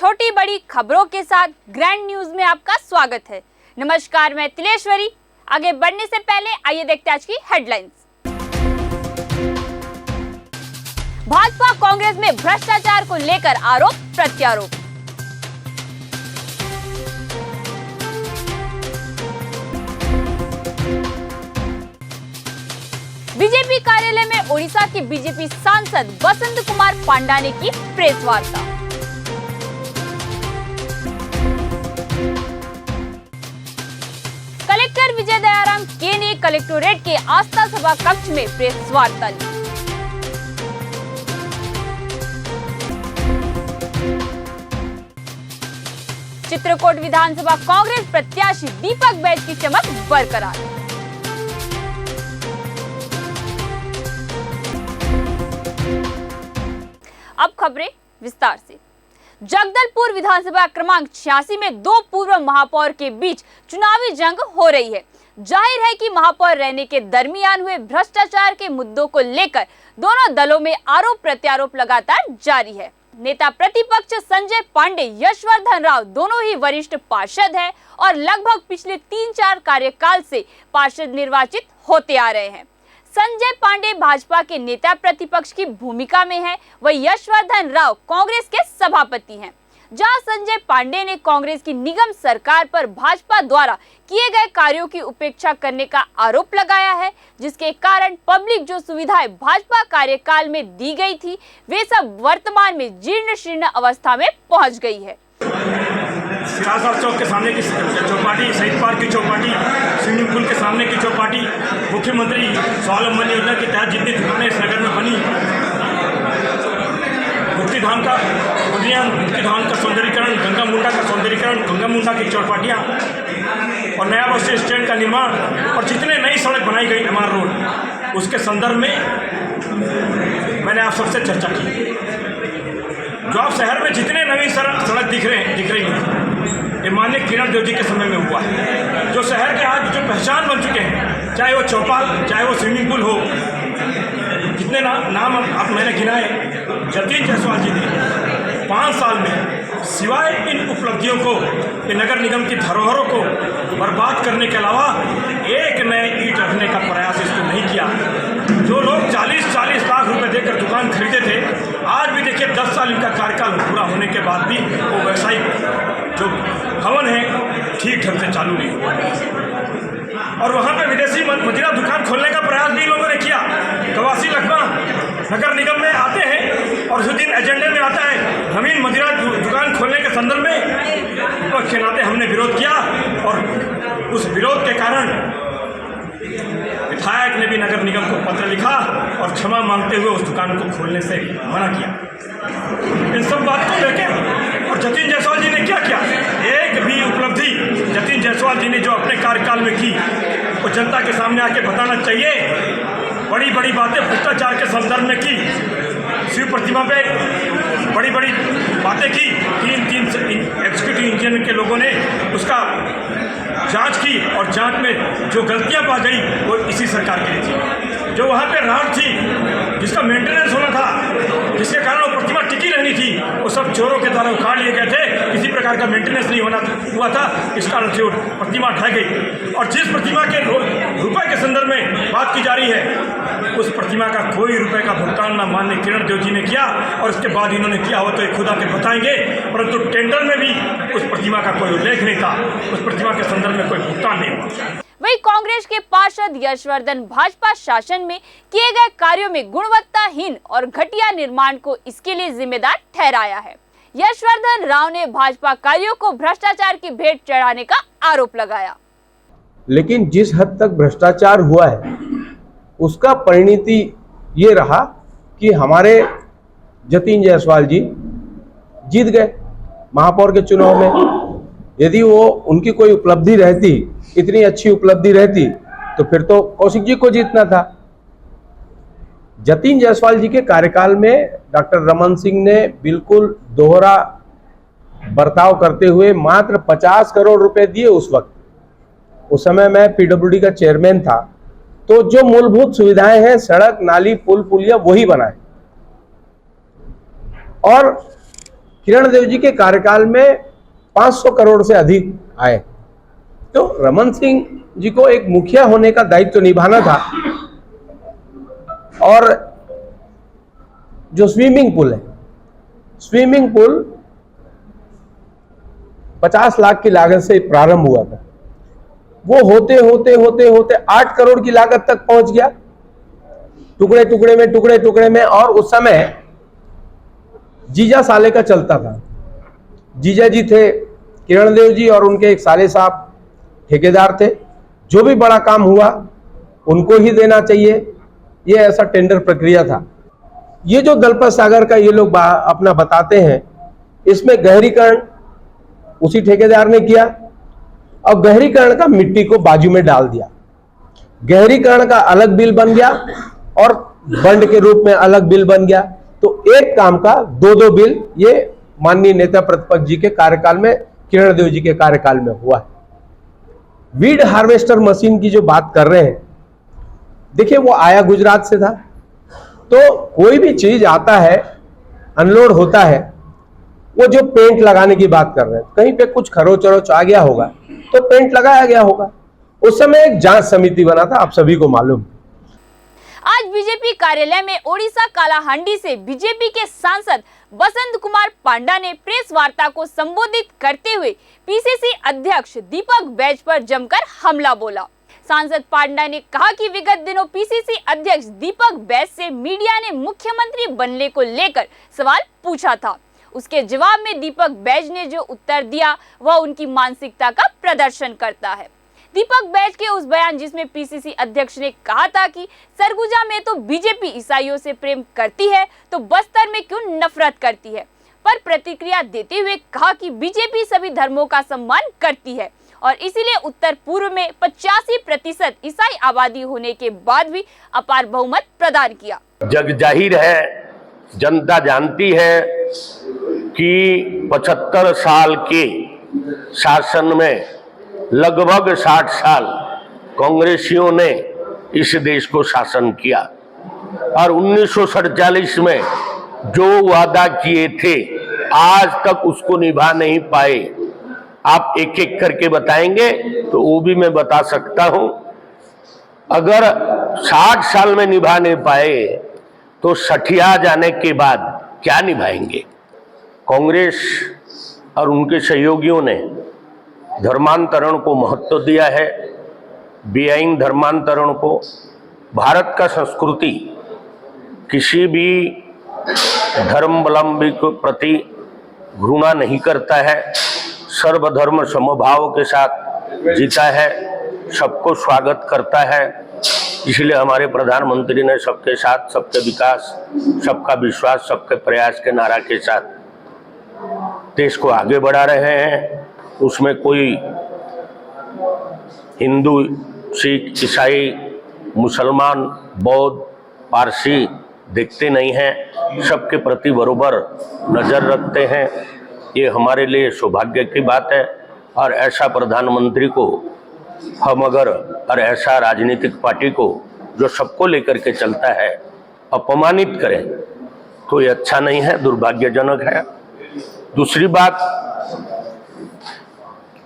छोटी बड़ी खबरों के साथ ग्रैंड न्यूज में आपका स्वागत है। नमस्कार, मैं तिलेश्वरी। आगे बढ़ने से पहले आइए देखते हैं आज की हेडलाइंस। भाजपा कांग्रेस में भ्रष्टाचार को लेकर आरोप प्रत्यारोप। बीजेपी कार्यालय में ओडिशा के बीजेपी सांसद बसंत कुमार पांडा ने की प्रेस वार्ता। कलेक्टर विजय दयाराम के ने कलेक्टोरेट के आस्था सभा कक्ष में प्रेस वार्ता ली। चित्रकूट विधानसभा कांग्रेस प्रत्याशी दीपक बैज की चमक बरकरार। अब खबरें विस्तार से। जगदलपुर विधानसभा क्रमांक 86 में दो पूर्व महापौर के बीच चुनावी जंग हो रही है। जाहिर है कि महापौर रहने के दरमियान हुए भ्रष्टाचार के मुद्दों को लेकर दोनों दलों में आरोप प्रत्यारोप लगातार जारी है। नेता प्रतिपक्ष संजय पांडे, यशवर्धन राव दोनों ही वरिष्ठ पार्षद हैं और लगभग पिछले 3-4 कार्यकाल से पार्षद निर्वाचित होते आ रहे हैं। संजय पांडे भाजपा के नेता प्रतिपक्ष की भूमिका में है, वही यशवर्धन राव कांग्रेस के सभापति हैं। जहां संजय पांडे ने कांग्रेस की निगम सरकार पर भाजपा द्वारा किए गए कार्यों की उपेक्षा करने का आरोप लगाया है, जिसके कारण पब्लिक जो सुविधाएं भाजपा कार्यकाल में दी गई थी वे सब वर्तमान में जीर्ण शीर्ण अवस्था में पहुंच गई है। सिरासा चौक के सामने की चौपाटी, शहीद पार्क की चौपाटी, स्विमिंग पूल के सामने की चौपाटी, मुख्यमंत्री स्वावलंबन योजना के तहत जितनी दुकानें इस नगर में बनी, मुक्तिधाम का उद्यान, मुक्तिधाम का सौंदर्यीकरण, गंगा मुंडा का सौंदर्यीकरण, गंगा मुंडा की चौपाटियाँ और नया बस स्टैंड का निर्माण और जितने नई सड़क बनाई गई MR रोड, उसके संदर्भ में मैंने आप सबसे चर्चा की। जो आप शहर में जितने नई सड़क दिख रही हैं, ये माननीय किरण देव जी के समय में हुआ है। जो शहर के आज जो पहचान बन चुके हैं, चाहे वो चौपाल, चाहे वो स्विमिंग पूल हो, जितने नाम आप मैंने गिनाए, जतिन जायसवाल जी ने 5 साल में सिवाय इन उपलब्धियों को, ये नगर निगम की धरोहरों को बर्बाद करने के अलावा एक नए ईंट रखने का प्रयास इसको नहीं किया। जो लोग 40-40 लाख रुपए देकर दुकान खरीदे थे, आज भी देखिए 10 साल इनका कार्यकाल पूरा होने के बाद भी वो व्यावसायिक जो भवन है ठीक ढंग से चालू नहीं हुआ और वहाँ पे विदेशी मदिरा दुकान खोलने का प्रयास भी लोगों ने किया। कवासी लखमा नगर निगम में आते हैं और उस दिन एजेंडे में आता है नवीन मदिरा दुकान खोलने के संदर्भ में विपक्ष के नाते हमने विरोध किया और उस विरोध के कारण विधायक ने भी नगर निगम को पत्र लिखा और क्षमा मांगते हुए उस दुकान को खोलने से मना किया। इन सब बात को लेके और जतिन जायसवाल जी ने क्या किया, एक भी उपलब्धि जतिन जायसवाल जी ने जो अपने कार्यकाल में की वो जनता के सामने आके बताना चाहिए। बड़ी बड़ी बातें भ्रष्टाचार के संदर्भ में की, शिव प्रतिमा पे बड़ी बड़ी बातें की, 3 एग्जीक्यूटिव इंजीनियर के लोगों ने उसका जांच की और जांच में जो गलतियां पा गई वो इसी सरकार की थी। जो वहाँ पे राहत थी, जिसका मेंटेनेंस होना था, जिसके कारण वो प्रतिमा टिकी रहनी थी, वो सब चोरों के द्वारा उखाड़ लिए गए थे। किसी प्रकार का मेंटेनेंस नहीं हुआ था, इस कारण से वो प्रतिमा ढह गई। और जिस प्रतिमा के रुपए के संदर्भ में बात की जा रही है, उस प्रतिमा का कोई रुपए का भुगतान ना माननीय किरण देव जी ने किया और इसके बाद इन्होंने किया हो तो ये खुद आके बताएंगे, परंतु टेंडर में भी उस प्रतिमा का कोई उल्लेख नहीं था, उस प्रतिमा के संदर्भ में कोई भुगतान नहीं हुआ। वही कांग्रेस के पार्षद यशवर्धन भाजपा शासन में किए गए कार्यों में गुणवत्ताहीन और घटिया निर्माण को इसके लिए जिम्मेदार ठहराया है। यशवर्धन राव ने भाजपा कार्यों को भ्रष्टाचार की भेंट चढ़ाने का आरोप लगाया। लेकिन जिस हद तक भ्रष्टाचार हुआ है उसका परिणति ये रहा कि हमारे जतिन जायसवाल जी जीत गए महापौर के चुनाव में। यदि वो उनकी कोई उपलब्धि रहती, इतनी अच्छी उपलब्धि रहती, तो फिर तो कौशिक जी को जीतना था। जतिन जायसवाल जी के कार्यकाल में डॉक्टर रमन सिंह ने बिल्कुल दोहरा बर्ताव करते हुए मात्र 50 करोड़ रुपए दिए उस वक्त। उस समय मैं PWD का चेयरमैन था, तो जो मूलभूत सुविधाएं हैं, सड़क, नाली, पुल, पुलिया, वही बनाए। और किरण देव जी के कार्यकाल में 500 करोड़ से अधिक आए। तो रमन सिंह जी को एक मुखिया होने का दायित्व निभाना था। और जो स्विमिंग पूल है, स्विमिंग पूल 50 लाख की लागत से प्रारंभ हुआ था, वो होते होते होते होते 8 करोड़ की लागत तक पहुंच गया, टुकड़े टुकड़े में। और उस समय जीजा साले का चलता था। जीजा जी थे किरण देव जी और उनके एक साले साहब ठेकेदार थे। जो भी बड़ा काम हुआ उनको ही देना चाहिए, ये ऐसा टेंडर प्रक्रिया था। ये जो दलपत सागर का ये लोग अपना बताते हैं, इसमें गहरीकरण उसी ठेकेदार ने किया और गहरीकरण का मिट्टी को बाजू में डाल दिया। गहरीकरण का अलग बिल बन गया और बंड के रूप में अलग बिल बन गया। तो एक काम का दो बिल ये माननीय नेता प्रतिपक्ष जी के कार्यकाल में, किरण देव जी के कार्यकाल में हुआ है। वीड हार्वेस्टर मशीन की जो बात कर रहे हैं, देखिए वो आया गुजरात से था। तो कोई भी चीज आता है, अनलोड होता है, वो जो पेंट लगाने की बात कर रहे हैं, कहीं पे कुछ खरोच वरोच आ गया होगा तो पेंट लगाया गया होगा। उस समय एक जांच समिति बना था, आप सभी को मालूम। आज बीजेपी कार्यालय में ओडिशा कालाहांडी से बीजेपी के सांसद बसंत कुमार पांडा ने प्रेस वार्ता को संबोधित करते हुए पीसीसी अध्यक्ष दीपक बैज पर जमकर हमला बोला। सांसद पांडा ने कहा कि विगत दिनों पीसीसी अध्यक्ष दीपक बैज से मीडिया ने मुख्यमंत्री बनने को लेकर सवाल पूछा था। उसके जवाब में दीपक बैज ने जो उत्तर दिया वह उनकी मानसिकता का प्रदर्शन करता है। दीपक बैज के उस बयान जिसमें पीसीसी अध्यक्ष ने कहा था कि सरगुजा में तो बीजेपी ईसाइयों से प्रेम करती है तो बस्तर में क्यों नफरत करती है, पर प्रतिक्रिया देते हुए कहा कि बीजेपी सभी धर्मों का सम्मान करती है और इसीलिए उत्तर पूर्व में 85% ईसाई आबादी होने के बाद भी अपार बहुमत प्रदान किया। जग जाहिर है, जनता जानती है कि 75 साल के शासन में लगभग 60 साल कांग्रेसियों ने इस देश को शासन किया और 1947 में जो वादा किए थे आज तक उसको निभा नहीं पाए। आप एक एक करके बताएंगे तो वो भी मैं बता सकता हूं। अगर 60 साल में निभा नहीं पाए तो सठिया जाने के बाद क्या निभाएंगे। कांग्रेस और उनके सहयोगियों ने धर्मांतरण को महत्व दिया है, बेआईन धर्मांतरण को। भारत का संस्कृति किसी भी धर्मावलंबी के प्रति घृणा नहीं करता है, सर्वधर्म समभाव के साथ जीता है, सबको स्वागत करता है। इसलिए हमारे प्रधानमंत्री ने सबके साथ, सबके विकास, सबका विश्वास, सबके प्रयास के नारा के साथ देश को आगे बढ़ा रहे हैं। उसमें कोई हिंदू, सिख, ईसाई, मुसलमान, बौद्ध, पारसी देखते नहीं हैं, सबके प्रति बराबर नज़र रखते हैं। ये हमारे लिए सौभाग्य की बात है और ऐसा प्रधानमंत्री को हम अगर और ऐसा राजनीतिक पार्टी को जो सबको लेकर के चलता है अपमानित करें तो ये अच्छा नहीं है, दुर्भाग्यजनक है। दूसरी बात,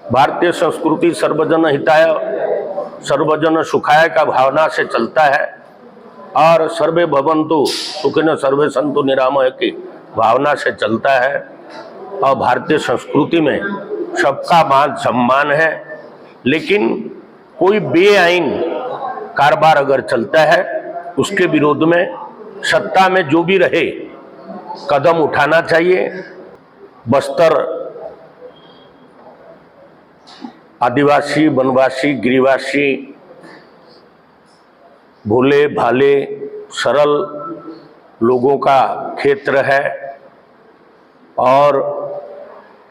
भारतीय संस्कृति सर्वजन हिताय सर्वजन सुखाय का भावना से चलता है और सर्वे भवन्तु सुखिनः सर्वे सन्तु निरामय की भावना से चलता है। और भारतीय संस्कृति में सबका मान सम्मान है, लेकिन कोई बेआईन कारोबार अगर चलता है उसके विरोध में सत्ता में जो भी रहे कदम उठाना चाहिए। बस्तर आदिवासी, वनवासी, गिरिवासी, भोले भाले सरल लोगों का क्षेत्र है और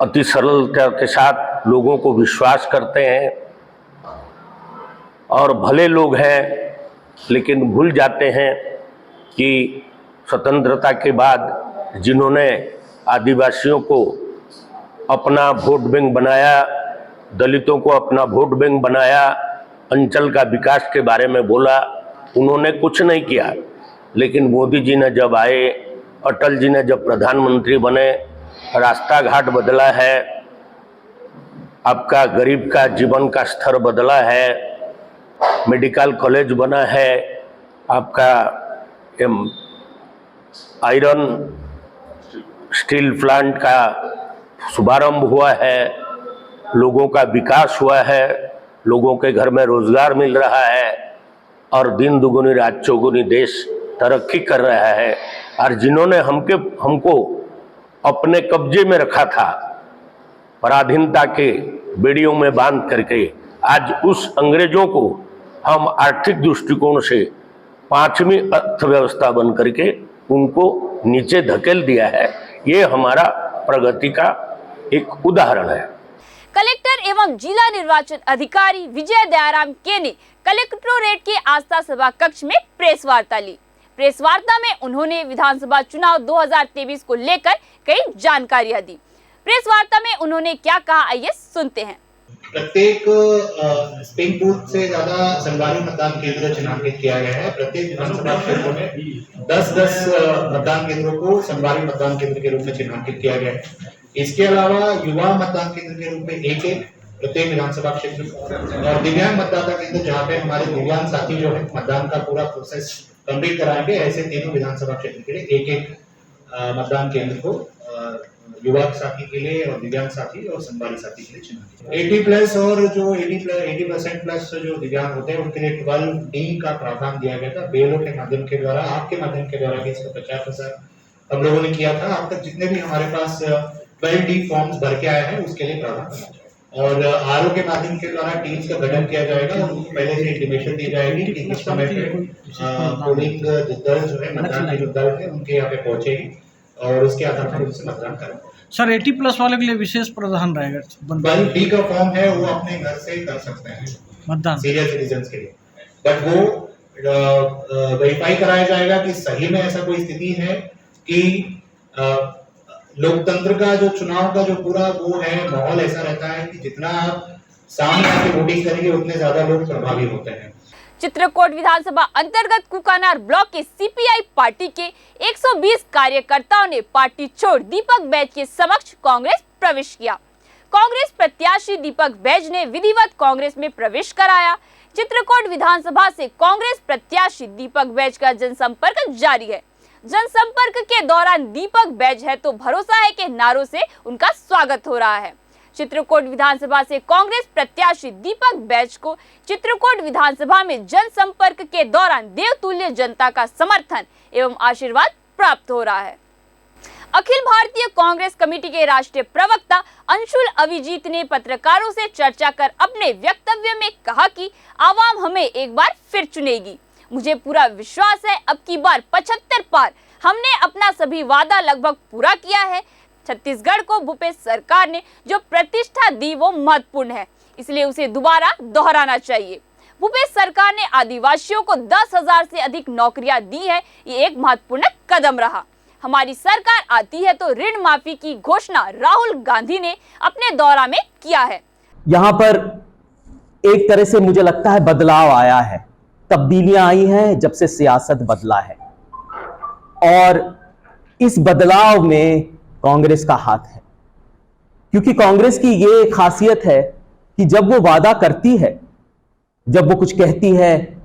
अति सरलता के साथ लोगों को विश्वास करते हैं और भले लोग हैं, लेकिन भूल जाते हैं कि स्वतंत्रता के बाद जिन्होंने आदिवासियों को अपना वोट बैंक बनाया, दलितों को अपना वोट बैंक बनाया, अंचल का विकास के बारे में बोला, उन्होंने कुछ नहीं किया। लेकिन मोदी जी ने जब आए, अटल जी ने जब प्रधानमंत्री बने, रास्ता घाट बदला है, आपका गरीब का जीवन का स्तर बदला है, मेडिकल कॉलेज बना है, आपका आयरन स्टील प्लांट का शुभारंभ हुआ है, लोगों का विकास हुआ है, लोगों के घर में रोजगार मिल रहा है और दिन दुगुनी रात चौगुनी देश तरक्की कर रहा है। और जिन्होंने हमको अपने कब्जे में रखा था, पराधीनता के बेड़ियों में बांध करके, आज उस अंग्रेजों को हम आर्थिक दृष्टिकोण से 5वीं अर्थव्यवस्था बन करके उनको नीचे धकेल दिया है। ये हमारा प्रगति का एक उदाहरण है। कलेक्टर एवं जिला निर्वाचन अधिकारी विजय दयाराम के ने कलेक्टोरेट के आस्था सभा कक्ष में प्रेस वार्ता ली। प्रेस वार्ता में उन्होंने विधानसभा चुनाव 2023 को लेकर कई जानकारियां दी। प्रेस वार्ता में उन्होंने क्या कहा, आइए सुनते हैं। प्रत्येक स्पिंग बूथ से ज्यादा संगवारी मतदान केंद्र चिन्हांकित किया गया है। प्रत्येक विधानसभा क्षेत्र में 10-10 मतदान केंद्रों को संगवारी मतदान केंद्र के रूप में चिन्हांकित किया गया है। इसके अलावा युवा मतदान केंद्र के रूप में एक प्रत्येक विधानसभा क्षेत्र और दिव्यांग मतदाता केंद्र, जहाँ पे हमारे दिव्यांग साथी जो है मतदान का पूरा प्रोसेस कंप्लीट कराएंगे, ऐसे तीनों विधानसभा क्षेत्र के लिए एक मतदान केंद्र को युवा साथी के लिए और दिव्यांग साथी और संगवारी साथी के लिए चिन्हांकित 80+ और जो 80% प्लस जो दिव्यांग होते हैं उनके लिए 12D का प्रावधान दिया गया था। BLO के माध्यम के द्वारा, आपके माध्यम के द्वारा भी इसका 50% हम लोगों ने किया था। अब तक जितने भी हमारे पास 12D फॉर्म्स भर के आए हैं उसके लिए प्रावधान किया जाएगा और RO के माध्यम के द्वारा टीम्स का गठन किया जाएगा और उनको पहले से इंटीमेशन दी जाएगी कि किस समय पे पोलिंग दल जो है, मतदान के जो दल है उनके यहाँ पे पहुंचेगी और उसके आधार पर उनसे मतदान करेंगे। सर 80+ वाले के लिए विशेश प्रावधान रहेगा। 12D का फॉर्म है वो अपने घर से कर सकते हैं मतदान सीनियर सिटीजन्स के लिए, बट वो वेरीफाई कराया जाएगा कि सही में ऐसा कोई स्थिति है कि लोकतंत्र का जो चुनाव का जो पूरा वो है माहौल ऐसा रहता है कि जितना आप सामने आके वोटिंग करेंगे उतने ज्यादा लोग प्रभावी होते हैं। चित्रकूट विधानसभा अंतर्गत कुकानार ब्लॉक के CPI पार्टी के 120 कार्यकर्ताओं ने पार्टी छोड़ दीपक बैज के समक्ष कांग्रेस प्रवेश किया। कांग्रेस प्रत्याशी दीपक बैज ने विधिवत कांग्रेस में प्रवेश कराया। चित्रकूट विधानसभा से कांग्रेस प्रत्याशी दीपक बैज का जनसंपर्क जारी है। जनसंपर्क के दौरान दीपक बैज है तो भरोसा है के नारों से उनका स्वागत हो रहा है। चित्रकूट विधानसभा से कांग्रेस प्रत्याशी दीपक बैज को चित्रकूट विधानसभा में जनसंपर्क के दौरान देवतुल्य जनता का समर्थन एवं आशीर्वाद प्राप्त हो रहा है। अखिल भारतीय कांग्रेस कमेटी के राष्ट्रीय प्रवक्ता अंशुल अभिजीत ने पत्रकारों से चर्चा कर अपने वक्तव्य में कहा कि आवाम हमें एक बार फिर चुनेगी। मुझे पूरा विश्वास है अब की बार 75 पार। हमने अपना सभी वादा लगभग पूरा किया है। छत्तीसगढ़ को भूपेश सरकार ने जो प्रतिष्ठा दी वो महत्वपूर्ण है, इसलिए उसे दोबारा दोहराना चाहिए। भूपेश सरकार ने आदिवासियों को 10,000 से अधिक नौकरियां दी है, ये एक महत्वपूर्ण कदम रहा। हमारी सरकार आती है तो ऋण माफी की घोषणा राहुल गांधी ने अपने दौरा में किया है। यहाँ पर एक तरह से मुझे लगता है बदलाव आया है, तब्दीलियां आई हैं जब से सियासत बदला है और इस बदलाव में कांग्रेस का हाथ है, क्योंकि कांग्रेस की ये खासियत है कि जब वो वादा करती है, जब वो कुछ कहती है,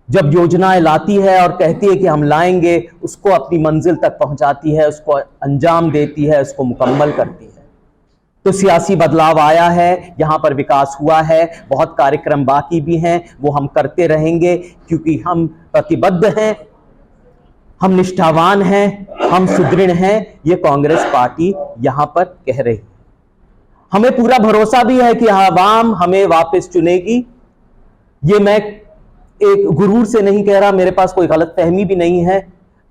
जब योजनाएं लाती है और कहती है कि हम लाएंगे, उसको अपनी मंजिल तक पहुंचाती है, उसको अंजाम देती है, उसको मुकम्मल करती है। तो सियासी बदलाव आया है, यहां पर विकास हुआ है, बहुत कार्यक्रम बाकी भी हैं, वो हम करते रहेंगे क्योंकि हम प्रतिबद्ध हैं, हम निष्ठावान हैं, हम सुदृढ़ हैं। ये कांग्रेस पार्टी यहां पर कह रही है। हमें पूरा भरोसा भी है कि आवाम हमें वापस चुनेगी। ये मैं एक गुरूर से नहीं कह रहा, मेरे पास कोई गलतफहमी भी नहीं है,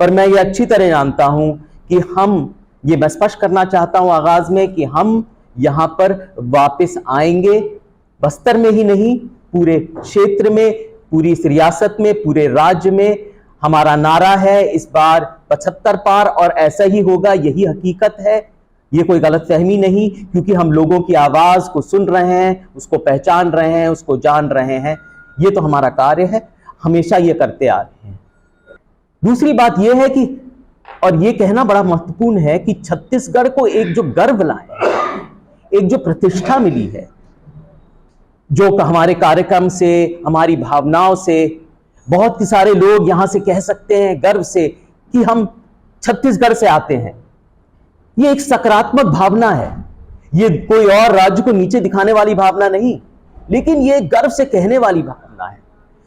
पर मैं ये अच्छी तरह जानता हूं कि ये मैं स्पष्ट करना चाहता हूं आगाज में कि हम यहां पर वापस आएंगे। बस्तर में ही नहीं, पूरे क्षेत्र में, पूरी इस रियासत में, पूरे राज्य में हमारा नारा है इस बार 75 पार और ऐसा ही होगा। यही हकीकत है, ये कोई गलतफहमी नहीं, क्योंकि हम लोगों की आवाज को सुन रहे हैं, उसको पहचान रहे हैं, उसको जान रहे हैं। ये तो हमारा कार्य है, हमेशा ये करते आ रहे हैं। दूसरी बात यह है कि और ये कहना बड़ा महत्वपूर्ण है कि छत्तीसगढ़ को एक जो गर्व लाए, एक जो प्रतिष्ठा मिली है, जो हमारे कार्यक्रम से, हमारी भावनाओं से बहुत ही सारे लोग यहां से कह सकते हैं गर्व से कि हम छत्तीसगढ़ से आते हैं। ये एक सकारात्मक भावना है, ये कोई और राज्य को नीचे दिखाने वाली भावना नहीं, लेकिन ये गर्व से कहने वाली भावना है।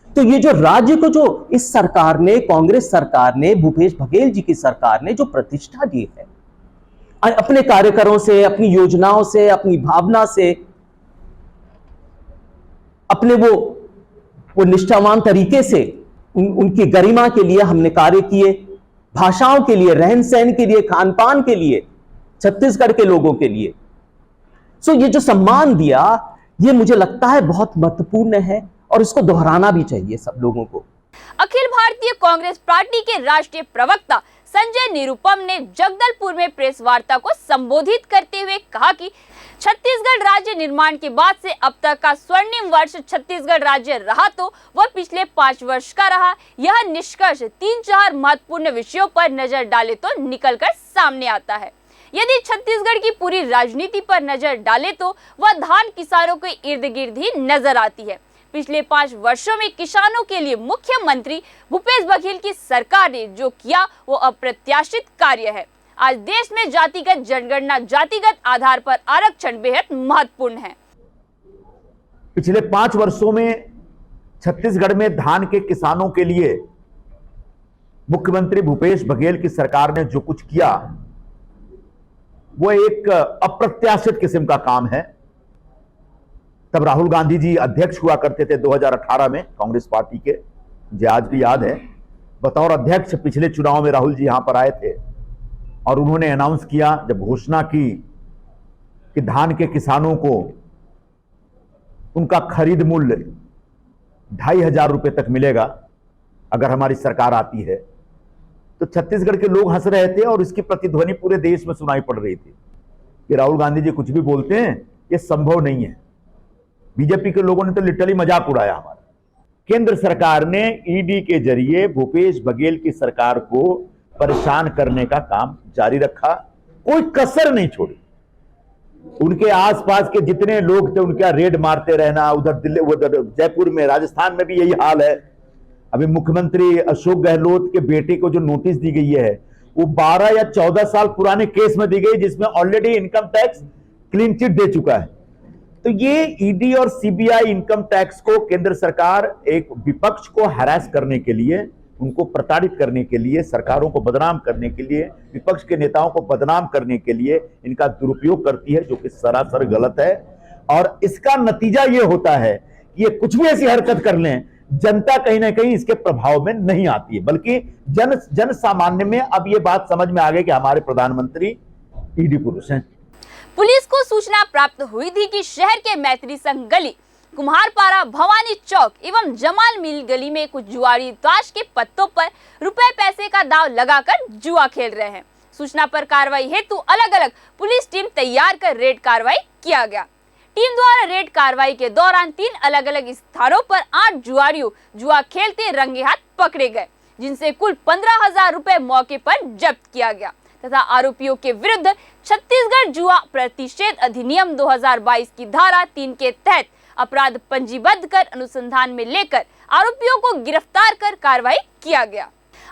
तो ये जो राज्य को जो इस सरकार ने, कांग्रेस सरकार ने, भूपेश बघेल जी की सरकार ने जो प्रतिष्ठा दी है, अपने कार्यकरों से, अपनी योजनाओं से, अपनी भावना से, अपने वो निष्ठावान तरीके से उनकी गरिमा के लिए हमने कार्य किए, भाषाओं के लिए, रहन सहन के लिए, खान पान के लिए, छत्तीसगढ़ के लोगों के लिए। सो ये जो सम्मान दिया, ये मुझे लगता है बहुत महत्वपूर्ण है और इसको दोहराना भी चाहिए सब लोगों को। अखिल भारतीय कांग्रेस पार्टी के राष्ट्रीय प्रवक्ता संजय निरुपम ने जगदलपुर में प्रेस वार्ता को संबोधित करते हुए कहा कि छत्तीसगढ़ राज्य निर्माण के बाद से अब तक का स्वर्णिम वर्ष छत्तीसगढ़ राज्य रहा तो वह पिछले 5 वर्ष का रहा। यह निष्कर्ष 3-4 महत्वपूर्ण विषयों पर नजर डाले तो निकलकर सामने आता है। यदि छत्तीसगढ़ की पूरी राजनीति पर नजर डाले तो वह धान किसानों के इर्द गिर्द ही नजर आती है। पिछले 5 वर्षों में किसानों के लिए मुख्यमंत्री भूपेश बघेल की सरकार ने जो किया वो अप्रत्याशित कार्य है। आज देश में जातिगत जनगणना, जातिगत आधार पर आरक्षण बेहद महत्वपूर्ण है। पिछले 5 वर्षों में छत्तीसगढ़ में धान के किसानों के लिए मुख्यमंत्री भूपेश बघेल की सरकार ने जो कुछ किया वो एक अप्रत्याशित किस्म का काम है। तब राहुल गांधी जी अध्यक्ष हुआ करते थे 2018 में कांग्रेस पार्टी के, मुझे आज भी याद है। बतौर अध्यक्ष पिछले चुनाव में राहुल जी यहां पर आए थे और उन्होंने अनाउंस किया, जब घोषणा की कि धान के किसानों को उनका खरीद मूल्य 2,500 रुपए तक मिलेगा अगर हमारी सरकार आती है, तो छत्तीसगढ़ के लोग हंस रहे थे और इसकी प्रतिध्वनि पूरे देश में सुनाई पड़ रही थी कि राहुल गांधी जी कुछ भी बोलते हैं ये संभव नहीं है। बीजेपी के लोगों ने तो लिटरली मजाक उड़ाया हमारा। केंद्र सरकार ने ईडी के जरिए भूपेश बघेल की सरकार को परेशान करने का काम जारी रखा, कोई कसर नहीं छोड़ी। उनके आसपास के जितने लोग थे उनका रेड मारते रहना, उधर दिल्ली, उधर जयपुर में, राजस्थान में भी यही हाल है। अभी मुख्यमंत्री अशोक गहलोत के बेटे को जो नोटिस दी गई है वो 12 या 14 साल पुराने केस में दी गई, जिसमें already income tax clean chit दे चुका है। तो ये ईडी और सीबीआई इनकम टैक्स को केंद्र सरकार एक विपक्ष को हैरास करने के लिए, उनको प्रताड़ित करने के लिए, सरकारों को बदनाम करने के लिए, विपक्ष के नेताओं को बदनाम करने के लिए इनका दुरुपयोग करती है, जो कि सरासर गलत है। और इसका नतीजा ये होता है कि ये कुछ भी ऐसी हरकत कर लें, जनता कहीं ना कहीं इसके प्रभाव में नहीं आती है, बल्कि जन सामान्य में अब ये बात समझ में आ गई कि हमारे प्रधानमंत्री ईडी पुरुष हैं। पुलिस को सूचना प्राप्त हुई थी कि शहर के मैत्री संघ गली, कुम्हारपारा, भवानी चौक एवं जमाल मिल गली में कुछ जुआरी ताश के पत्तों पर रुपए पैसे का दाव लगाकर जुआ खेल रहे हैं। सूचना पर कार्रवाई हेतु अलग अलग पुलिस टीम तैयार कर रेड कार्रवाई किया गया। टीम द्वारा रेड कार्रवाई के दौरान 3 अलग अलग स्थानों पर 8 जुआरियों जुआ खेलते रंगे हाथ पकड़े गए, जिनसे कुल 15,000 रुपए मौके पर जब्त किया गया तथा आरोपियों के विरुद्ध छत्तीसगढ़ जुआ प्रतिषेध अधिनियम 2022 की धारा 3 के तहत अपराध पंजीबद्ध कर अनुसंधान में लेकर आरोपियों को गिरफ्तार कर कार्रवाई किया गया।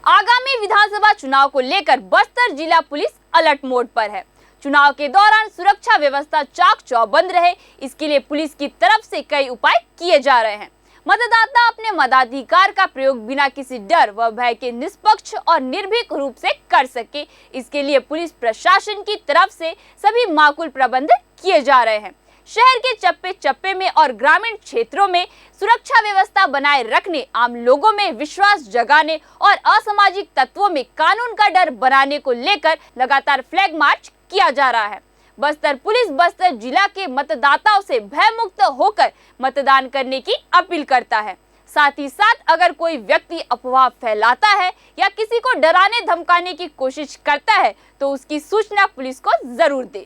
आगामी विधानसभा चुनाव को लेकर बस्तर जिला पुलिस अलर्ट मोड पर है। चुनाव के दौरान सुरक्षा व्यवस्था चाक चौबंद रहे, इसके लिए पुलिस की तरफ से कई उपाय किए जा रहे हैं। मतदाता अपने मताधिकार का प्रयोग बिना किसी डर व भय के निष्पक्ष और निर्भीक रूप से कर सके, इसके लिए पुलिस प्रशासन की तरफ से सभी माकूल प्रबंध किए जा रहे हैं। शहर के चप्पे चप्पे में और ग्रामीण क्षेत्रों में सुरक्षा व्यवस्था बनाए रखने, आम लोगों में विश्वास जगाने और असामाजिक तत्वों में कानून का डर बनाने को लेकर लगातार फ्लैग मार्च किया जा रहा है। बस्तर पुलिस बस्तर जिला के मतदाताओं से भय मुक्त होकर मतदान करने की अपील करता है। साथ ही साथ अगर कोई व्यक्ति अफवाह फैलाता है या किसी को डराने धमकाने की कोशिश करता है तो उसकी सूचना पुलिस को जरूर दे।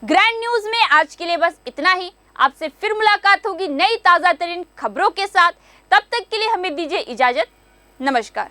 ग्रैंड न्यूज में आज के लिए बस इतना ही। आपसे फिर मुलाकात होगी नई ताजा तरीन खबरों के साथ। तब तक के लिए हमें दीजिए इजाजत। नमस्कार।